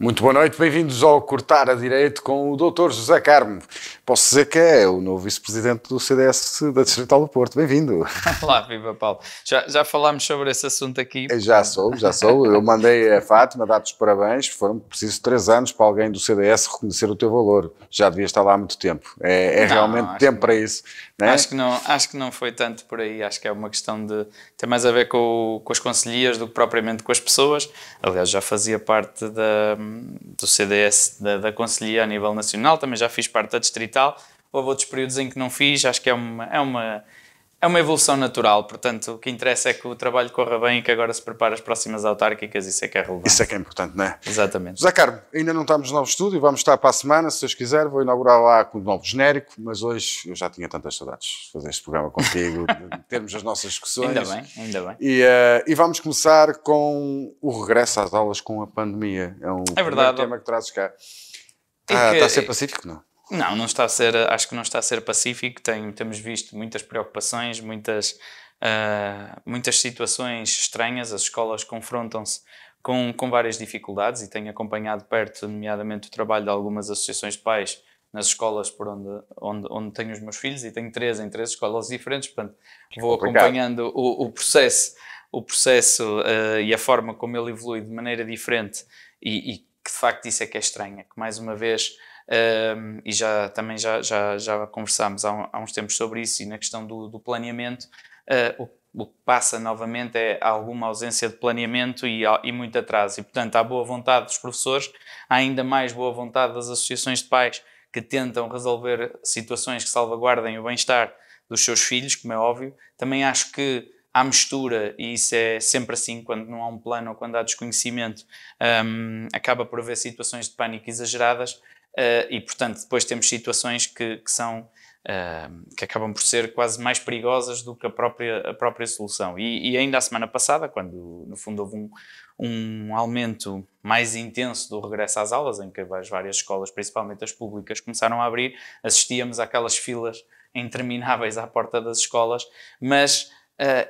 Muito boa noite, bem-vindos ao Cortar a Direito com o Dr. José Carmo. Posso dizer que é o novo vice-presidente do CDS da Distrital do Porto. Bem-vindo. Olá, viva Paulo. Já falámos sobre esse assunto aqui. Já sou. Eu mandei a Fátima dar-te os parabéns. Foram precisos 3 anos para alguém do CDS reconhecer o teu valor. Já devia estar lá há muito tempo. É realmente tempo para isso. Não é? Acho que não foi tanto por aí. Acho que é uma questão de... Tem mais a ver com as conselhias do que propriamente com as pessoas. Aliás, já fazia parte do CDS da Conselhia a nível nacional, também já fiz parte da Distrital, houve outros períodos em que não fiz, acho que é uma evolução natural, portanto o que interessa é que o trabalho corra bem e que agora se prepare as próximas autárquicas, isso é que é relevante. Isso é que é importante, não é? Exatamente. José Carmo, ainda não estamos no novo estúdio, vamos estar para a semana, se Deus quiser, vou inaugurar lá com o novo genérico, mas hoje eu já tinha tantas saudades de fazer este programa contigo, de termos as nossas discussões. Ainda bem. E vamos começar com o regresso às aulas com a pandemia. É verdade. Tema que trazes cá. Está a ser pacífico, não? Não está a ser, acho que não está a ser pacífico, temos visto muitas preocupações, muitas situações estranhas, as escolas confrontam-se com várias dificuldades e tenho acompanhado perto, nomeadamente, o trabalho de algumas associações de pais nas escolas por onde tenho os meus filhos, e tenho 3 em 3 escolas diferentes, portanto vou acompanhando o processo e a forma como ele evolui de maneira diferente e que de facto isso é que é estranho, que mais uma vez... e já conversámos há uns tempos sobre isso, e na questão do planeamento, o que passa novamente é alguma ausência de planeamento e muito atraso, e portanto há boa vontade dos professores, há ainda mais boa vontade das associações de pais que tentam resolver situações que salvaguardem o bem-estar dos seus filhos, como é óbvio. Também acho que há mistura, e isso é sempre assim quando não há um plano ou quando há desconhecimento, acaba por haver situações de pânico exageradas. E portanto depois temos situações que acabam por ser quase mais perigosas do que a própria solução, e ainda a semana passada, quando no fundo houve um aumento mais intenso do regresso às aulas, em que as várias escolas, principalmente as públicas, começaram a abrir, assistíamos àquelas filas intermináveis à porta das escolas, mas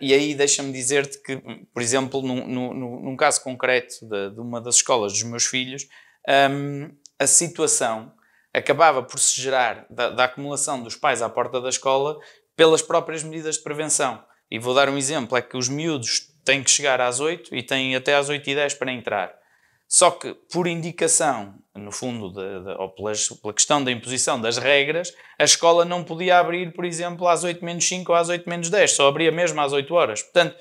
e aí deixa-me dizer-te que, por exemplo, num caso concreto de uma das escolas dos meus filhos, a situação acabava por se gerar da acumulação dos pais à porta da escola pelas próprias medidas de prevenção. E vou dar um exemplo, é que os miúdos têm que chegar às 8 e têm até às 8h10 para entrar. Só que, por indicação, no fundo, ou pela questão da imposição das regras, a escola não podia abrir, por exemplo, às 8h-5 ou às 8h-10, só abria mesmo às 8 horas. Portanto,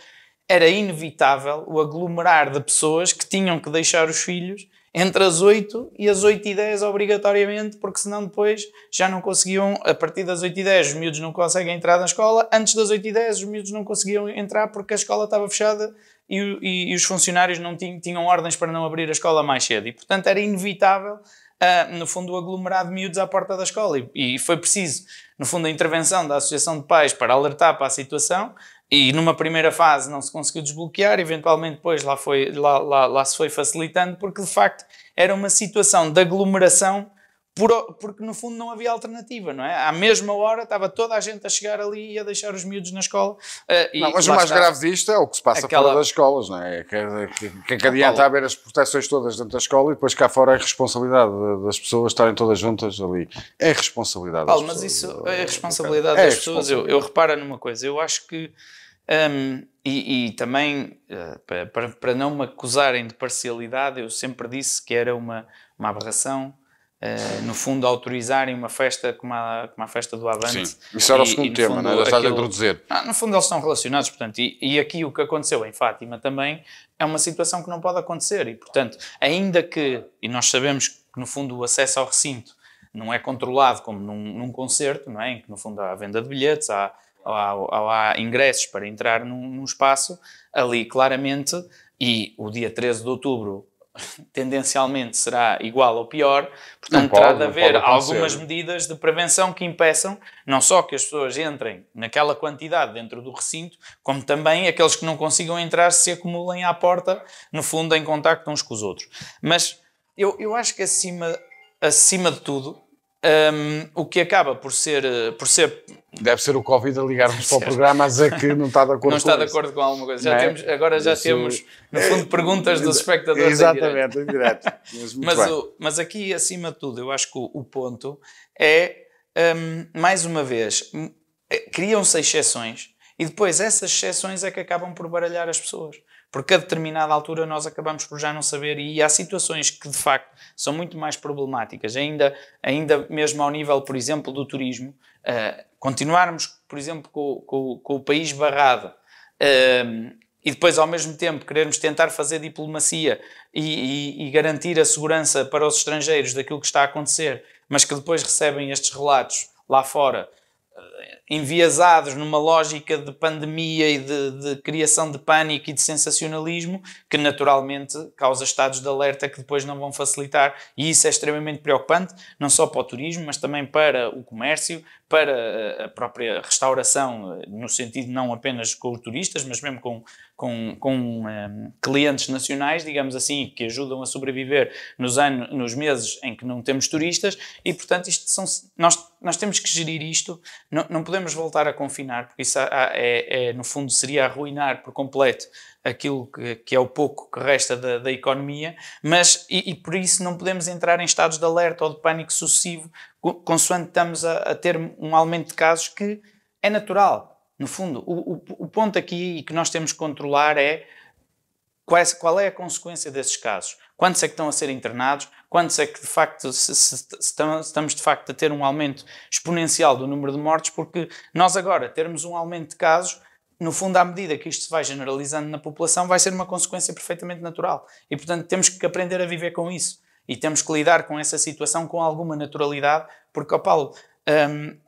era inevitável o aglomerar de pessoas que tinham que deixar os filhos entre as 8 e as 8h10 obrigatoriamente, porque senão depois já não conseguiam, a partir das 8h10 os miúdos não conseguem entrar na escola, antes das 8h10 os miúdos não conseguiam entrar porque a escola estava fechada e os funcionários não tinham ordens para não abrir a escola mais cedo, e portanto era inevitável, no fundo, o aglomerado de miúdos à porta da escola, e foi preciso, no fundo, a intervenção da Associação de Pais para alertar para a situação. E numa primeira fase não se conseguiu desbloquear, eventualmente depois lá se foi facilitando, porque de facto era uma situação de aglomeração, porque no fundo não havia alternativa, não é? À mesma hora estava toda a gente a chegar ali e a deixar os miúdos na escola. Mas o mais grave disto é o que se passa fora das escolas, não é? Que adianta haver as proteções todas dentro da escola e depois cá fora é responsabilidade das pessoas estarem todas juntas ali. É responsabilidade das pessoas. Mas isso é responsabilidade das pessoas. Eu reparo numa coisa, eu acho que e também para não me acusarem de parcialidade, eu sempre disse que era uma aberração, no fundo, autorizarem uma festa como a festa do Avante. Sim, isso era o segundo tema, fundo, não é? Já estás a introduzir. No fundo eles estão relacionados, portanto, e aqui o que aconteceu em Fátima também é uma situação que não pode acontecer, e portanto, ainda que, e nós sabemos que no fundo o acesso ao recinto não é controlado como num concerto, não é? Em que no fundo há a venda de bilhetes, há ingressos para entrar num espaço, ali claramente, e o dia 13 de outubro tendencialmente será igual ou pior, portanto terá de haver algumas medidas de prevenção que impeçam não só que as pessoas entrem naquela quantidade dentro do recinto, como também aqueles que não consigam entrar se acumulem à porta, no fundo em contacto uns com os outros. Mas eu acho que acima de tudo O que acaba por ser... Deve ser o Covid a ligar-nos para o programa a dizer que não está de acordo com isso. Não está de acordo com alguma coisa. Agora já temos, no fundo, perguntas dos espectadores. Exatamente, em direto. Mas aqui, acima de tudo, eu acho que o ponto é, mais uma vez, criam-se exceções e depois essas exceções é que acabam por baralhar as pessoas. Porque a determinada altura nós acabamos por já não saber e há situações que de facto são muito mais problemáticas, ainda mesmo ao nível, por exemplo, do turismo, continuarmos, por exemplo, com o país barrado e depois ao mesmo tempo querermos tentar fazer diplomacia e garantir a segurança para os estrangeiros daquilo que está a acontecer, mas que depois recebem estes relatos lá fora, enviesados numa lógica de pandemia e de criação de pânico e de sensacionalismo, que naturalmente causa estados de alerta que depois não vão facilitar, e isso é extremamente preocupante, não só para o turismo, mas também para o comércio, para a própria restauração, no sentido não apenas com os turistas, mas mesmo com clientes nacionais, digamos assim, que ajudam a sobreviver nos meses em que não temos turistas, e portanto nós temos que gerir isto, não podemos voltar a confinar, porque isso no fundo seria arruinar por completo aquilo que é o pouco que resta da economia, mas e por isso não podemos entrar em estados de alerta ou de pânico sucessivo, consoante estamos a ter um aumento de casos que é natural. No fundo, o ponto aqui e que nós temos que controlar é qual é a consequência desses casos. Quantos é que estão a ser internados? Quantos é que, de facto, estamos de facto a ter um aumento exponencial do número de mortes? Porque nós agora termos um aumento de casos, no fundo, à medida que isto se vai generalizando na população, vai ser uma consequência perfeitamente natural. E, portanto, temos que aprender a viver com isso. E temos que lidar com essa situação com alguma naturalidade, porque, Paulo,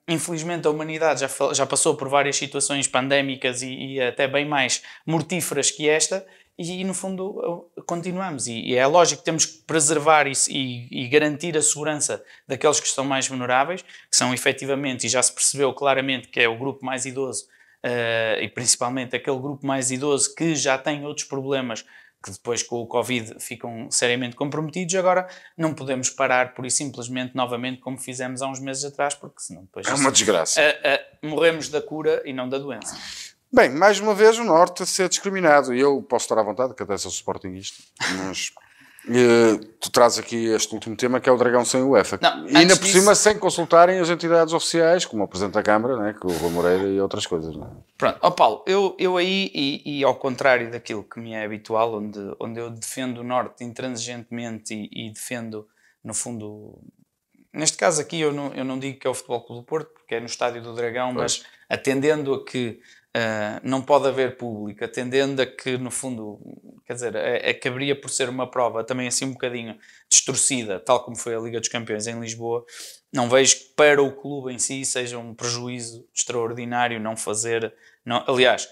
infelizmente a humanidade já passou por várias situações pandémicas e até bem mais mortíferas que esta, e no fundo continuamos. E é lógico que temos que preservar isso e garantir a segurança daqueles que estão mais vulneráveis, que são efetivamente, e já se percebeu claramente que é o grupo mais idoso, e principalmente aquele grupo mais idoso que já tem outros problemas que depois com o Covid ficam seriamente comprometidos. Agora não podemos parar por e simplesmente novamente como fizemos há uns meses atrás, porque senão depois é uma desgraça. Morremos da cura e não da doença. Bem, mais uma vez o Norte a ser discriminado, e eu posso estar à vontade, que até sou sportinguista, mas tu trazes aqui este último tema, que é o Dragão sem UEFA. Não, e ainda por cima sem consultarem as entidades oficiais, como o Presidente da Câmara, né, que o Rui Moreira e outras coisas. Não é? Pronto, Paulo, eu aí, e ao contrário daquilo que me é habitual, onde eu defendo o Norte intransigentemente e defendo, no fundo, neste caso aqui eu não digo que é o Futebol Clube do Porto, porque é no Estádio do Dragão, mas atendendo a que não pode haver público, atendendo a que, no fundo, quer dizer, acabaria por ser uma prova também assim um bocadinho distorcida, tal como foi a Liga dos Campeões em Lisboa. Não vejo que para o clube em si seja um prejuízo extraordinário não fazer... Aliás,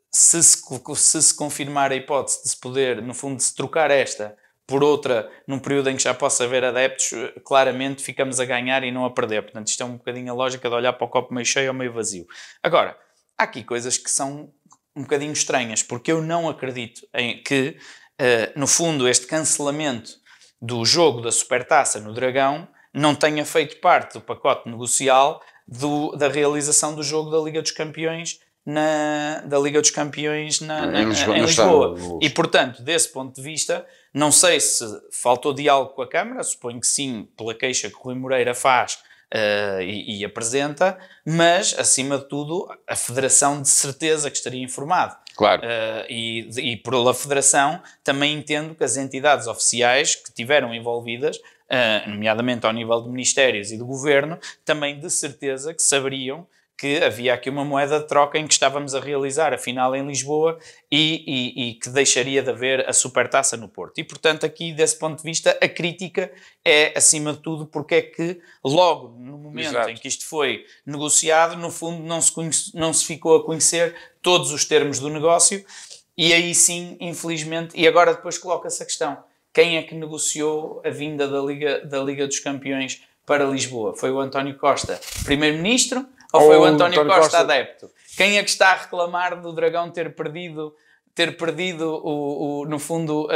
se se confirmar a hipótese de se poder, no fundo, de se trocar esta por outra, num período em que já possa haver adeptos, claramente ficamos a ganhar e não a perder. Portanto, isto é um bocadinho a lógica de olhar para o copo meio cheio ou meio vazio. Agora, há aqui coisas que são um bocadinho estranhas, porque eu não acredito em que, no fundo, este cancelamento do jogo da Supertaça no Dragão não tenha feito parte do pacote negocial da realização do jogo da Liga dos Campeões em Lisboa. E, portanto, desse ponto de vista, não sei se faltou diálogo com a Câmara, suponho que sim, pela queixa que o Rui Moreira faz e apresenta, mas, acima de tudo, a Federação de certeza que estaria informado. Claro. E pela Federação também entendo que as entidades oficiais que estiveram envolvidas, nomeadamente ao nível de ministérios e do governo, também de certeza que saberiam que havia aqui uma moeda de troca em que estávamos a realizar a final em Lisboa e que deixaria de haver a Supertaça no Porto. E, portanto, aqui, desse ponto de vista, a crítica é, acima de tudo, porque é que logo no momento Exato. Em que isto foi negociado, no fundo não se ficou a conhecer todos os termos do negócio, e aí sim, infelizmente, e agora depois coloca-se a questão, quem é que negociou a vinda da Liga dos Campeões para Lisboa? Foi o António Costa, primeiro-ministro, ou foi o António Costa adepto? Quem é que está a reclamar do Dragão ter ter perdido, no fundo,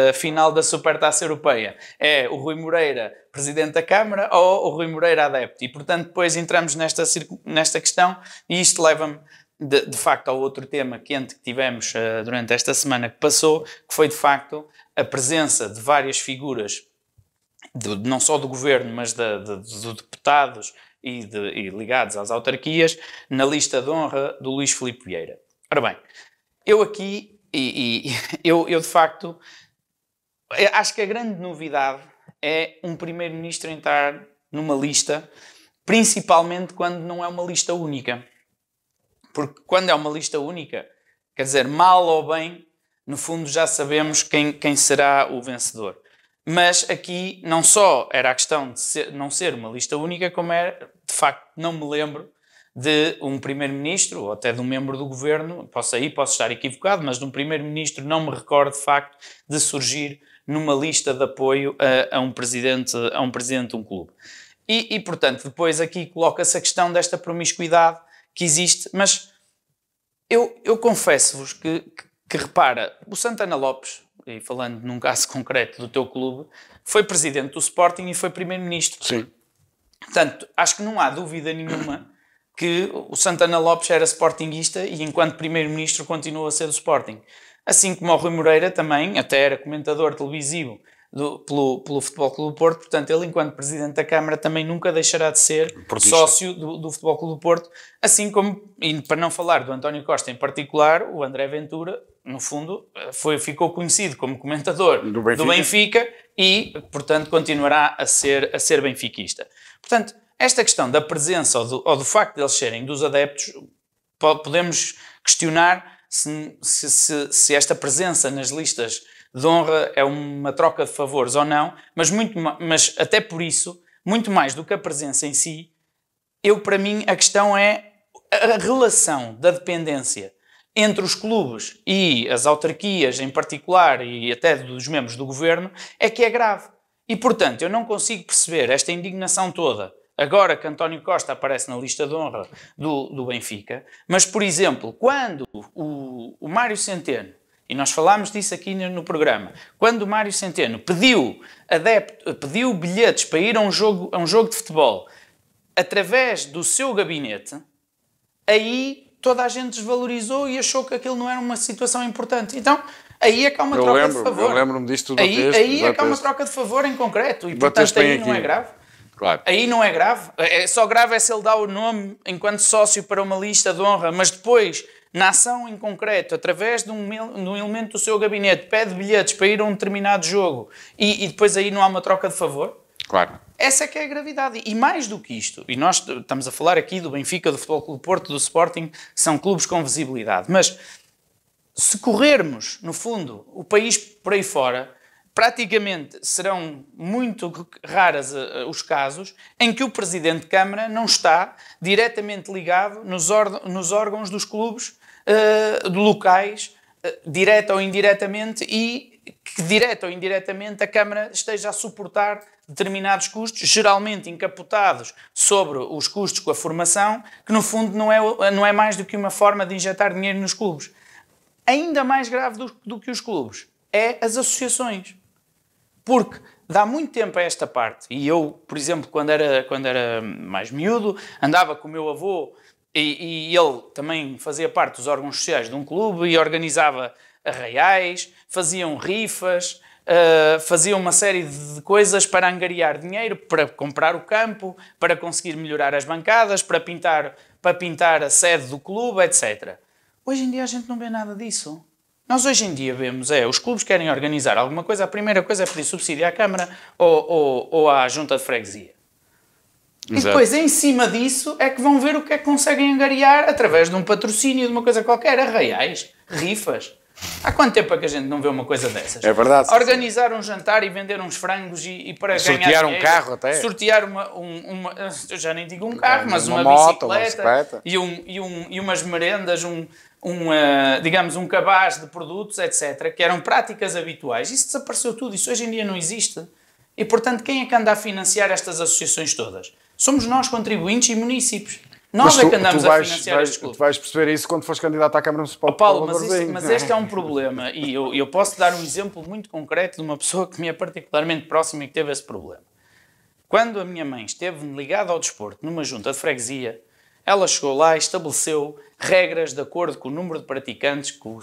a final da Supertaça Europeia? É o Rui Moreira, presidente da Câmara, ou o Rui Moreira, adepto? E, portanto, depois entramos nesta questão, e isto leva-me, de facto, ao outro tema quente que tivemos durante esta semana que passou, que foi, de facto, a presença de várias figuras, não só do governo, mas de deputados e ligados às autarquias, na lista de honra do Luís Filipe Vieira. Ora bem, eu aqui, eu de facto, acho que a grande novidade é um primeiro-ministro entrar numa lista, principalmente quando não é uma lista única. Porque quando é uma lista única, quer dizer, mal ou bem, no fundo já sabemos quem será o vencedor. Mas aqui não só era a questão de não ser uma lista única, como era, de facto, não me lembro de um primeiro-ministro, ou até de um membro do governo, posso estar equivocado, mas de um primeiro-ministro não me recordo, de facto, de surgir numa lista de apoio a um presidente de um clube. E portanto, depois aqui coloca-se a questão desta promiscuidade que existe, mas eu confesso-vos que repara, o Santana Lopes, e falando num caso concreto do teu clube, foi presidente do Sporting e foi primeiro-ministro. Sim. Portanto, acho que não há dúvida nenhuma que o Santana Lopes era sportinguista e enquanto primeiro-ministro continuou a ser do Sporting. Assim como o Rui Moreira também, até era comentador televisivo pelo Futebol Clube do Porto, portanto ele enquanto Presidente da Câmara também nunca deixará de ser sócio do Futebol Clube do Porto, assim como, e para não falar do António Costa em particular, o André Ventura, no fundo, ficou conhecido como comentador do Benfica e, portanto, continuará a ser benfiquista. Portanto, esta questão da presença ou do facto de eles serem dos adeptos, podemos questionar se esta presença nas listas de honra é uma troca de favores ou não, mas até por isso, muito mais do que a presença em si, para mim, a questão é a relação da dependência entre os clubes e as autarquias em particular e até dos membros do governo é que é grave. E, portanto, eu não consigo perceber esta indignação toda agora que António Costa aparece na lista de honra do Benfica, mas, por exemplo, quando o Mário Centeno, e nós falámos disso aqui no programa, quando o Mário Centeno pediu bilhetes para ir a um jogo de futebol através do seu gabinete, aí toda a gente desvalorizou e achou que aquilo não era uma situação importante. Então, aí é que há uma troca de favor. Eu lembro-me disto tudo. Aí é que há uma troca de favor em concreto. E, portanto, aí não é grave. Claro. Aí não é grave. É só grave se ele dá o nome enquanto sócio para uma lista de honra, mas depois, na ação em concreto, através de um elemento do seu gabinete, pede bilhetes para ir a um determinado jogo e depois aí não há uma troca de favor. Claro. Essa é que é a gravidade. E mais do que isto, e nós estamos a falar aqui do Benfica, do Futebol Clube do Porto, do Sporting, são clubes com visibilidade. Mas se corrermos, no fundo, o país por aí fora, praticamente serão muito raras os casos em que o Presidente de Câmara não está diretamente ligado nos órgãos dos clubes locais, direta ou indiretamente, e que direta ou indiretamente a Câmara esteja a suportar determinados custos, geralmente encapotados sobre os custos com a formação, que no fundo não é mais do que uma forma de injetar dinheiro nos clubes. Ainda mais grave do que os clubes é as associações. Porque dá muito tempo a esta parte, e eu, por exemplo, quando era mais miúdo, andava com o meu avô e ele também fazia parte dos órgãos sociais de um clube e organizava arraiais, faziam rifas, faziam uma série de coisas para angariar dinheiro, para comprar o campo, para conseguir melhorar as bancadas, para pintar a sede do clube, etc. Hoje em dia a gente não vê nada disso. Nós hoje em dia vemos, os clubes querem organizar alguma coisa, a primeira coisa é pedir subsídio à Câmara ou à Junta de Freguesia. Exato. E depois, em cima disso, é que vão ver o que é que conseguem angariar através de um patrocínio, de uma coisa qualquer, arraiais, rifas. Há quanto tempo é que a gente não vê uma coisa dessas? É verdade. Organizar um jantar e vender uns frangos e para ganhar dinheiro. Sortear um carro até. Sortear eu já nem digo um carro, mas uma moto, bicicleta e umas merendas, digamos, um cabaz de produtos, etc., que eram práticas habituais. Isso desapareceu tudo, isso hoje em dia não existe. E, portanto, quem é que anda a financiar estas associações todas? Somos nós, contribuintes e munícipes. Nós é que andamos a financiar estes clubes. Tu vais perceber isso quando fores candidato à Câmara Municipal. Paulo, mas este é um problema. E eu posso dar um exemplo muito concreto de uma pessoa que me é particularmente próxima e que teve esse problema. Quando a minha mãe esteve ligada ao desporto numa junta de freguesia, ela chegou lá e estabeleceu regras de acordo com o número de praticantes, com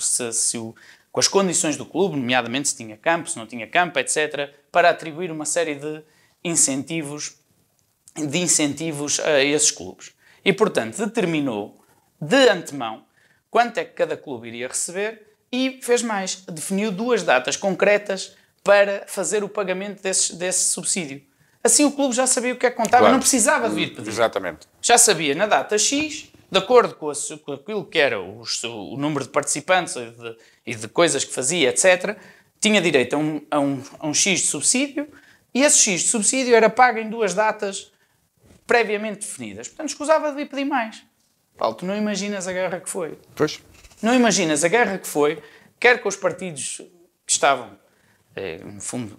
as condições do clube, nomeadamente se tinha campo, se não tinha campo, etc., para atribuir uma série de incentivos a esses clubes. E, portanto, determinou de antemão quanto é que cada clube iria receber e fez mais, definiu 2 datas concretas para fazer o pagamento desse subsídio. Assim o clube já sabia o que é que contava, não precisava de vir pedir. Exatamente. Já sabia na data X, de acordo com aquilo que era o número de participantes e de coisas que fazia, etc., tinha direito a um X de subsídio e esse X de subsídio era pago em 2 datas previamente definidas. Portanto, escusava de vir pedir mais. Paulo, tu não imaginas a guerra que foi. Pois. Não imaginas a guerra que foi, quer com os partidos que estavam, no fundo,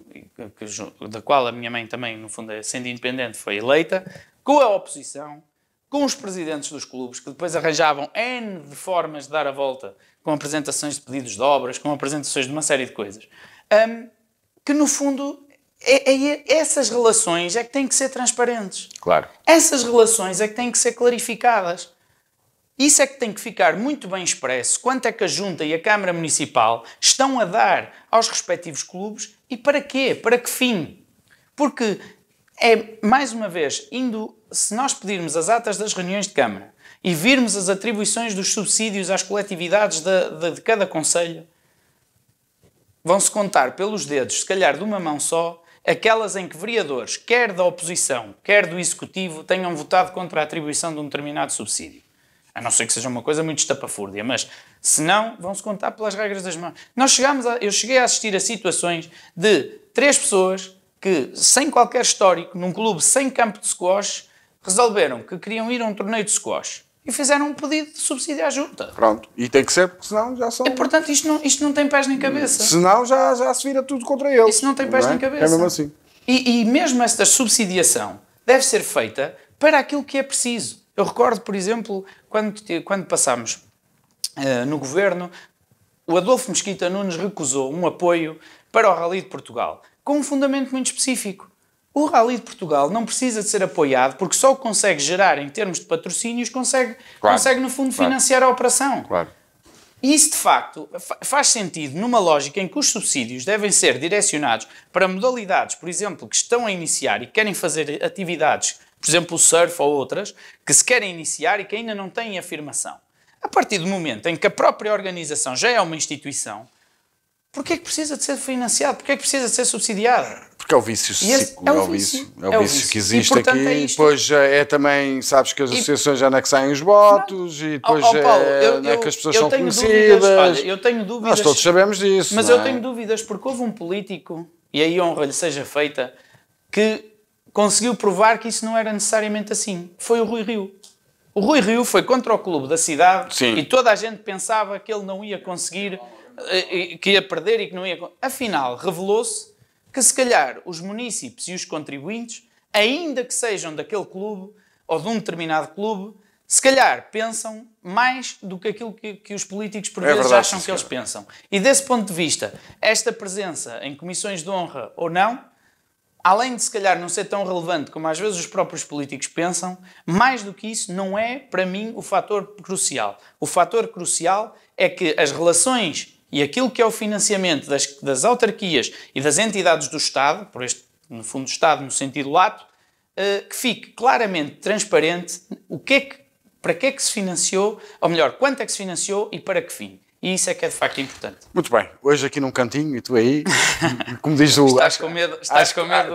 da qual a minha mãe também, no fundo, sendo independente, foi eleita, com a oposição, com os presidentes dos clubes, que depois arranjavam N de formas de dar a volta, com apresentações de pedidos de obras, com apresentações de uma série de coisas, que no fundo essas relações é que têm que ser transparentes. Claro. Essas relações é que têm que ser clarificadas. Isso é que tem que ficar muito bem expresso quanto é que a Junta e a Câmara Municipal estão a dar aos respectivos clubes e para quê? Para que fim? Porque mais uma vez, se nós pedirmos as atas das reuniões de Câmara e virmos as atribuições dos subsídios às coletividades de cada concelho, vão-se contar pelos dedos, se calhar de uma mão só, aquelas em que vereadores, quer da oposição, quer do Executivo, tenham votado contra a atribuição de um determinado subsídio. A não ser que seja uma coisa muito estapafúrdia, mas se não, vão-se contar pelas regras das mãos. Eu cheguei a assistir a situações de 3 pessoas que, sem qualquer histórico, num clube sem campo de squash, resolveram que queriam ir a um torneio de squash e fizeram um pedido de subsídio à junta. Pronto. E tem que ser, porque senão já são... E, portanto, isto não tem pés nem cabeça. Senão já se vira tudo contra eles. Isso não tem pés nem cabeça. É mesmo assim. E mesmo esta subsidiação deve ser feita para aquilo que é preciso. Eu recordo, por exemplo, quando passámos no governo, o Adolfo Mesquita Nunes recusou um apoio para o Rally de Portugal, com um fundamento muito específico. O Rally de Portugal não precisa de ser apoiado porque só o consegue gerar em termos de patrocínios, consegue no fundo, financiar a operação. Claro. E isso, de facto, faz sentido numa lógica em que os subsídios devem ser direcionados para modalidades, por exemplo, que estão a iniciar e querem fazer atividades, por exemplo, o surf ou outras, que se querem iniciar e que ainda não têm afirmação. A partir do momento em que a própria organização já é uma instituição, porquê é que precisa de ser financiado? Porquê é que precisa de ser subsidiado? Porque é o vício, é o vício que existe e, portanto, aqui. Depois também, sabes que as associações já anexam os votos e depois que as pessoas são conhecidas. Olha, eu tenho dúvidas. Nós todos sabemos disso. Mas eu tenho dúvidas porque houve um político, e aí honra lhe seja feita, que conseguiu provar que isso não era necessariamente assim. Foi o Rui Rio. O Rui Rio foi contra o clube da cidade. Sim. E toda a gente pensava que ele não ia conseguir, que ia perder e que não ia... Afinal, revelou-se que se calhar os munícipes e os contribuintes, ainda que sejam daquele clube ou de um determinado clube, se calhar pensam mais do que aquilo que os políticos por vezes acham que eles pensam. E desse ponto de vista, esta presença em comissões de honra ou não, além de se calhar não ser tão relevante como às vezes os próprios políticos pensam, mais do que isso não é, para mim, o fator crucial. O fator crucial é que as relações e aquilo que é o financiamento das autarquias e das entidades do Estado, no fundo, Estado no sentido lato, que fique claramente transparente para que é que se financiou, ou melhor, quanto é que se financiou e para que fim. E isso é que é de facto importante. Muito bem. Hoje aqui num cantinho e tu aí, como diz o... Estás com medo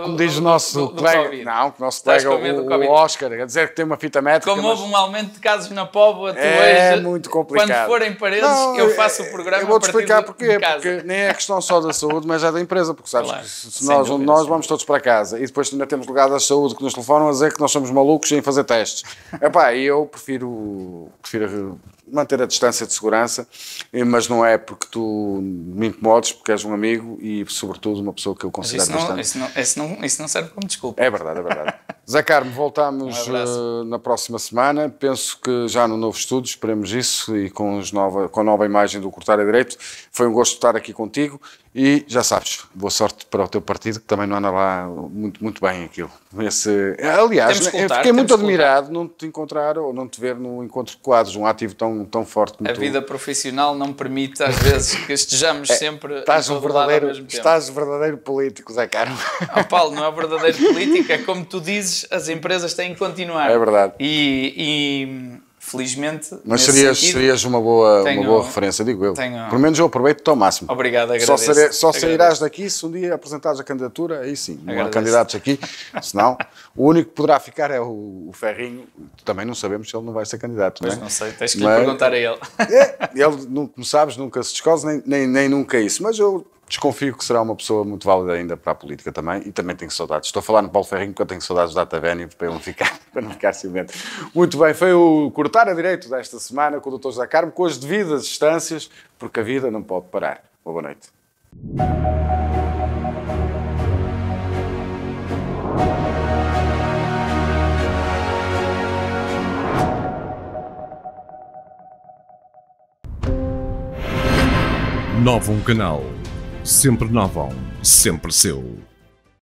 como diz o nosso colega... Não, o nosso colega, o Oscar, a dizer que tem uma fita métrica. Como houve um aumento de casos na Póvoa, tu hoje, muito complicado. Quando forem paredes, eu faço o programa. Eu vou-te explicar porquê. Porque nem é questão só da saúde, mas é da empresa. Porque sabes que se nós vamos todos para casa e depois ainda temos delegados de saúde que nos telefonam a dizer que nós somos malucos em fazer testes. E eu prefiro manter a distância de segurança, mas não é porque tu me incomodes, porque és um amigo e, sobretudo, uma pessoa que eu considero bastante. Isso não serve como desculpa. É verdade, é verdade. Zé Carmo, voltamos na próxima semana. Penso que já no novo estúdio, esperemos isso, e com a nova imagem do Cortar a Direito. Foi um gosto estar aqui contigo e já sabes, boa sorte para o teu partido, que também não anda lá muito bem aquilo. Aliás, fiquei muito admirado não te encontrar ou não te ver no encontro de quadros, um ativo tão forte como tu. A vida profissional não permite às vezes que estejamos sempre estás um verdadeiro político, Zé Carmo. Oh, Paulo, não é verdadeiro político, é como tu dizes, as empresas têm que continuar. É verdade. E felizmente... Mas serias uma boa referência, digo eu. Pelo menos eu aproveito-te ao máximo. Obrigado, agradeço. Só sairás daqui se um dia apresentares a candidatura, aí sim. Não há candidatos aqui, senão o único que poderá ficar é o Ferrinho. Também não sabemos se ele não vai ser candidato. Pois não sei, tens que lhe perguntar a ele. Ele, como sabes, nunca se descose, nem nunca isso. Mas eu desconfio que será uma pessoa muito válida ainda para a política também, e também tenho saudades. Estou a falar no Paulo Ferrinho porque eu tenho saudades da Tavénia para não ficar ciumento. Muito bem, foi o Cortar a Direito desta semana com o Dr. José Carmo, com as devidas distâncias, porque a vida não pode parar. Boa noite. Novo Canal. Sempre Novon, sempre seu.